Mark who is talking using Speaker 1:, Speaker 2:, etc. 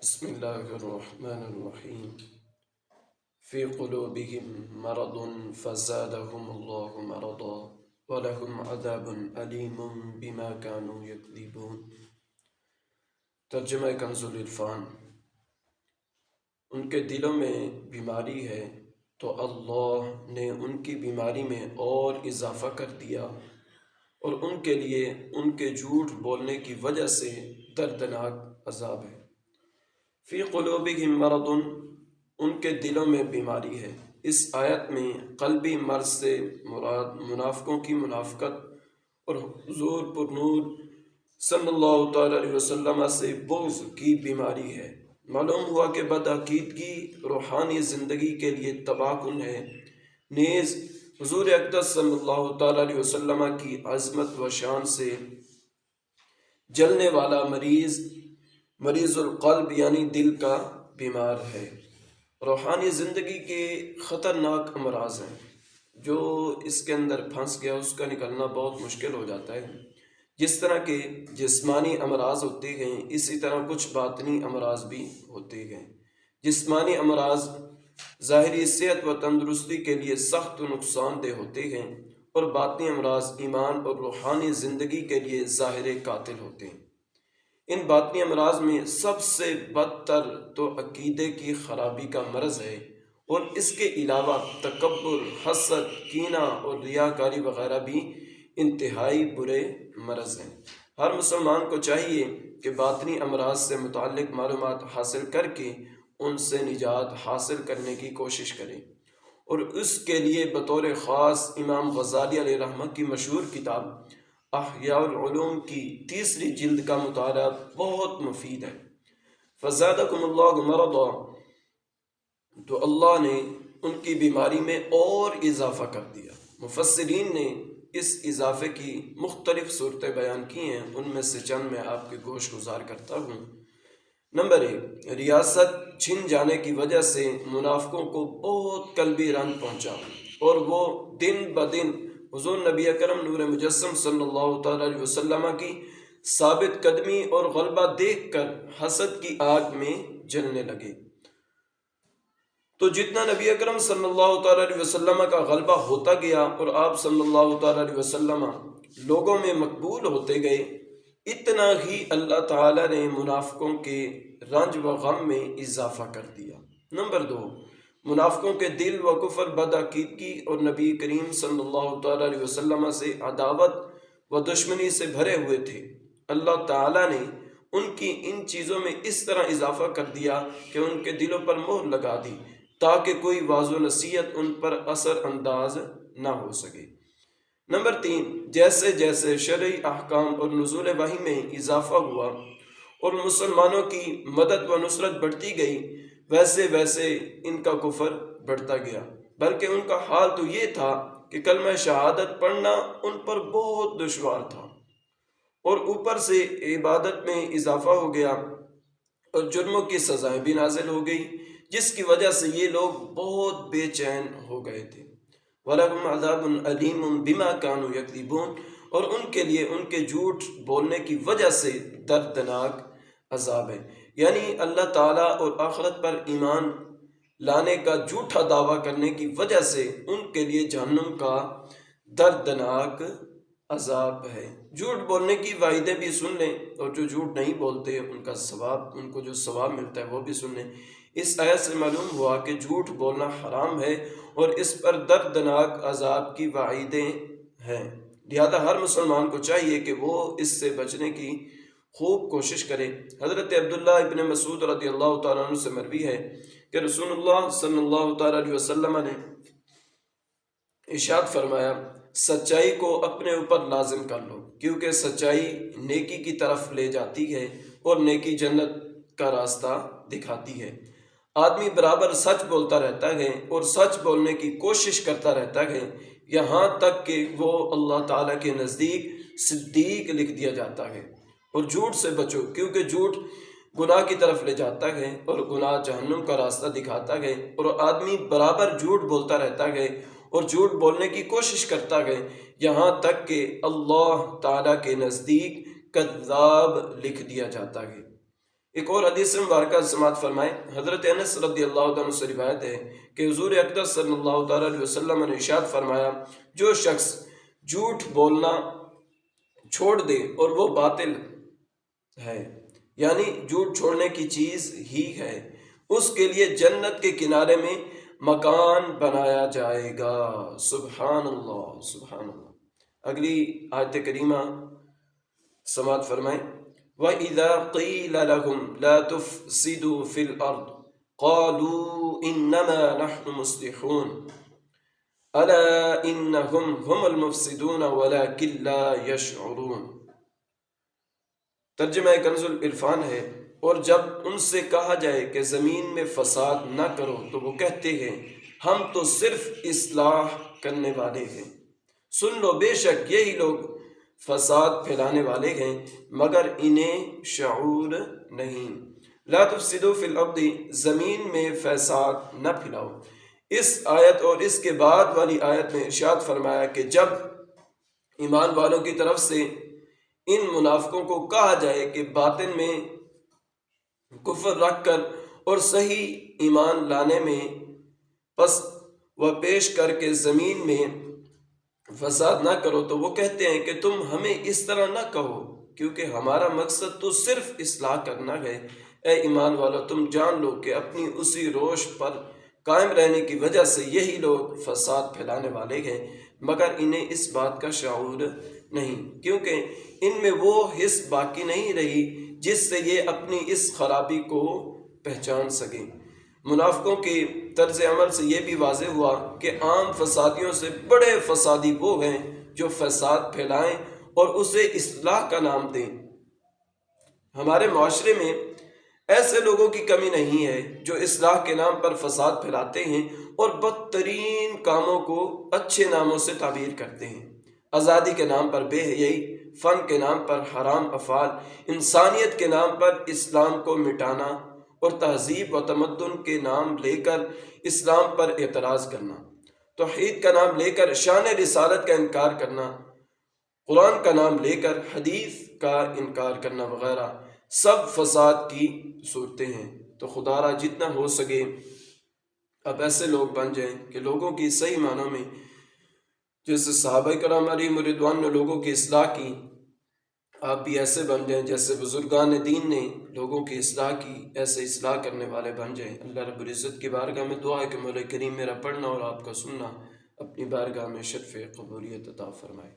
Speaker 1: بسم الله الرحمن الرحيم في قلوبهم مرض فزادهم الله مرضا ولهم عذاب أليم بما كانوا يكذبون۔ ترجمہ کنز العرفان۔ ان کے دلوں میں بیماری ہے تو اللہ نے ان کی بیماری میں اور اضافہ کر دیا، اور ان کے لیے ان کے جھوٹ بولنے کی وجہ سے دردناک عذاب ہے۔ فی قلوبہم مرض، ان کے دلوں میں بیماری ہے۔ اس آیت میں قلبی مرض سے مراد منافقوں کی منافقت اور حضور پر نور صلی اللہ تعالی علیہ وسلم سے بغض کی بیماری ہے۔ معلوم ہوا کہ بدعقیدگی روحانی زندگی کے لیے تباہ کن ہے، نیز حضور اقدس صلی اللہ تعالی علیہ وسلم کی عظمت و شان سے جلنے والا مریض القلب یعنی دل کا بیمار ہے۔ روحانی زندگی کے خطرناک امراض ہیں، جو اس کے اندر پھنس گیا اس کا نکلنا بہت مشکل ہو جاتا ہے۔ جس طرح کے جسمانی امراض ہوتے ہیں، اسی طرح کچھ باطنی امراض بھی ہوتے ہیں۔ جسمانی امراض ظاہری صحت و تندرستی کے لیے سخت و نقصان دہ ہوتے ہیں، اور باطنی امراض ایمان اور روحانی زندگی کے لیے ظاہر قاتل ہوتے ہیں۔ ان باطنی امراض میں سب سے بدتر تو عقیدے کی خرابی کا مرض ہے، اور اس کے علاوہ تکبر، حسد، کینہ اور ریاکاری وغیرہ بھی انتہائی برے مرض ہیں۔ ہر مسلمان کو چاہیے کہ باطنی امراض سے متعلق معلومات حاصل کر کے ان سے نجات حاصل کرنے کی کوشش کرے، اور اس کے لیے بطور خاص امام غزالی علیہ رحمہ کی مشہور کتاب احیاء العلوم کی 3 جلد کا مطالعہ بہت مفید ہے۔ فزادکم اللہ مرضا، تو اللہ نے ان کی بیماری میں اور اضافہ کر دیا۔ مفسرین نے اس اضافے کی مختلف صورتیں بیان کی ہیں، ان میں سے چند میں آپ کے گوش گزار کرتا ہوں۔ نمبر 1، ریاست چھن جانے کی وجہ سے منافقوں کو بہت قلبی رنج پہنچا، اور وہ دن بدن حضور نبی اکرم نور مجسم صلی اللہ تعالی علیہ وسلم کی ثابت قدمی اور غلبہ دیکھ کر حسد کی آگ میں جلنے لگے۔ تو جتنا نبی اکرم صلی اللہ تعالی علیہ وسلم کا غلبہ ہوتا گیا اور آپ صلی اللہ تعالی علیہ وسلم لوگوں میں مقبول ہوتے گئے، اتنا ہی اللہ تعالی نے منافقوں کے رنج و غم میں اضافہ کر دیا۔ نمبر 2، منافقوں کے دل و کفر، بدعقیدگی اور نبی کریم صلی اللہ تعالی علیہ وسلم سے عداوت و دشمنی سے بھرے ہوئے تھے۔ اللہ تعالی نے ان کی ان چیزوں میں اس طرح اضافہ کر دیا کہ ان کے دلوں پر مہر لگا دی، تاکہ کوئی واعظ و نصیحت ان پر اثر انداز نہ ہو سکے۔ نمبر 3، جیسے جیسے شرعی احکام اور نزول وحی میں اضافہ ہوا اور مسلمانوں کی مدد و نصرت بڑھتی گئی، ویسے ویسے ان کا کفر بڑھتا گیا، بلکہ ان کا حال تو یہ تھا کہ کلمہ شہادت پڑھنا ان پر بہت دشوار تھا، اور اوپر سے عبادت میں اضافہ ہو گیا اور جرموں کی سزائیں بھی نازل ہو گئی، جس کی وجہ سے یہ لوگ بہت بے چین ہو گئے تھے۔ وَلَهُمْ عَذَابٌ أَلِيمٌ بِمَا كَانُوا يَكْذِبُونَ، اور ان کے لیے ان کے جھوٹ بولنے کی وجہ سے دردناک عذاب ہے، یعنی اللہ تعالیٰ اور آخرت پر ایمان لانے کا جھوٹا دعویٰ کرنے کی وجہ سے ان کے لیے جہنم کا دردناک عذاب ہے۔ جھوٹ بولنے کی وعیدیں بھی سن لیں، اور جو جھوٹ نہیں بولتے ان کو جو ثواب ملتا ہے وہ بھی سن لیں۔ اس آیت سے معلوم ہوا کہ جھوٹ بولنا حرام ہے، اور اس پر دردناک عذاب کی وعیدیں ہیں، لہذا ہر مسلمان کو چاہیے کہ وہ اس سے بچنے کی خوب کوشش کرے۔ حضرت عبداللہ ابن مسعود رضی اللہ تعالیٰ عنہ سے مروی ہے کہ رسول اللہ صلی اللہ تعالیٰ علیہ وسلم نے ارشاد فرمایا، سچائی کو اپنے اوپر لازم کر لو، کیونکہ سچائی نیکی کی طرف لے جاتی ہے، اور نیکی جنت کا راستہ دکھاتی ہے۔ آدمی برابر سچ بولتا رہتا ہے اور سچ بولنے کی کوشش کرتا رہتا ہے، یہاں تک کہ وہ اللہ تعالیٰ کے نزدیک صدیق لکھ دیا جاتا ہے۔ اور جھوٹ سے بچو، کیونکہ جھوٹ گناہ کی طرف لے جاتا ہے، اور گناہ جہنم کا راستہ دکھاتا ہے، اور آدمی برابر جھوٹ بولتا رہتا ہے اور جھوٹ بولنے کی کوشش کرتا ہے، یہاں تک کہ اللہ تعالیٰ کے نزدیک کذاب لکھ دیا جاتا ہے۔ ایک اور حدیث مبارکہ سماعت فرمائیں، حضرت انس رضی اللہ عنہ سے روایت ہے کہ حضور اقدس صلی اللہ تعالیٰ علیہ وسلم نے ارشاد فرمایا، جو شخص جھوٹ بولنا چھوڑ دے اور وہ باطل ہے، یعنی جھوٹ چھوڑنے کی چیز ہی ہے، اس کے لیے جنت کے کنارے میں مکان بنایا جائے گا۔ سبحان اللہ، سبحان اللہ۔ اگلی آیت کریمہ سماعت فرمائیں، وَإِذَا قِيلَ لَهُمْ لَا تُفْسِدُوا فِي الْأَرْضِ قَالُوا إِنَّمَا نَحْنُ مُصْلِحُونَ أَلَا إِنَّهُمْ هُمُ الْمُفْسِدُونَ وَلَكِنْ لَا يَشْعُرُونَ۔ ترجمہ کنز العرفان ہے، اور جب ان سے کہا جائے کہ زمین میں فساد نہ کرو تو وہ کہتے ہیں ہم تو صرف اصلاح کرنے والے ہیں۔ سن لو، بے شک یہی لوگ فساد پھیلانے والے ہیں مگر انہیں شعور نہیں۔ لا تفسدوا فی الارض، زمین میں فساد نہ پھیلاؤ۔ اس آیت اور اس کے بعد والی آیت میں ارشاد فرمایا کہ جب ایمان والوں کی طرف سے ان منافقوں کو کہا جائے کہ باطن میں کفر رکھ کر اور صحیح ایمان لانے میں پس و پیش کر کے زمین میں فساد نہ کرو، تو وہ کہتے ہیں کہ تم ہمیں اس طرح نہ کہو، کیونکہ ہمارا مقصد تو صرف اصلاح کرنا ہے۔ اے ایمان والو، تم جان لو کہ اپنی اسی روش پر قائم رہنے کی وجہ سے یہی لوگ فساد پھیلانے والے ہیں مگر انہیں اس بات کا شعور نہیں، کیونکہ ان میں وہ حس باقی نہیں رہی جس سے یہ اپنی اس خرابی کو پہچان سکیں۔ منافقوں کی طرز عمل سے یہ بھی واضح ہوا کہ عام فسادیوں سے بڑے فسادی وہ ہیں جو فساد پھیلائیں اور اسے اصلاح کا نام دیں۔ ہمارے معاشرے میں ایسے لوگوں کی کمی نہیں ہے جو اصلاح کے نام پر فساد پھیلاتے ہیں اور بدترین کاموں کو اچھے ناموں سے تعبیر کرتے ہیں۔ آزادی کے نام پر بے حیائی، فن کے نام پر حرام افعال، انسانیت کے نام پر اسلام کو مٹانا اور تہذیب و تمدن کے نام لے کر اسلام پر اعتراض کرنا، توحید کا نام لے کر شان رسالت کا انکار کرنا، قرآن کا نام لے کر حدیث کا انکار کرنا وغیرہ سب فساد کی صورتیں ہیں۔ تو خدا را جتنا ہو سکے اب ایسے لوگ بن جائیں کہ لوگوں کی صحیح معنوں میں جیسے صحابہ کرام علیہم رضوان نے لوگوں کی اصلاح کی، آپ بھی ایسے بن جائیں جیسے بزرگان دین نے لوگوں کی اصلاح کی، ایسے اصلاح کرنے والے بن جائیں۔ اللہ رب العزت کی بارگاہ میں دعا ہے کہ مولا کریم میرا پڑھنا اور آپ کا سننا اپنی بارگاہ میں شرف قبولیت عطا فرمائے۔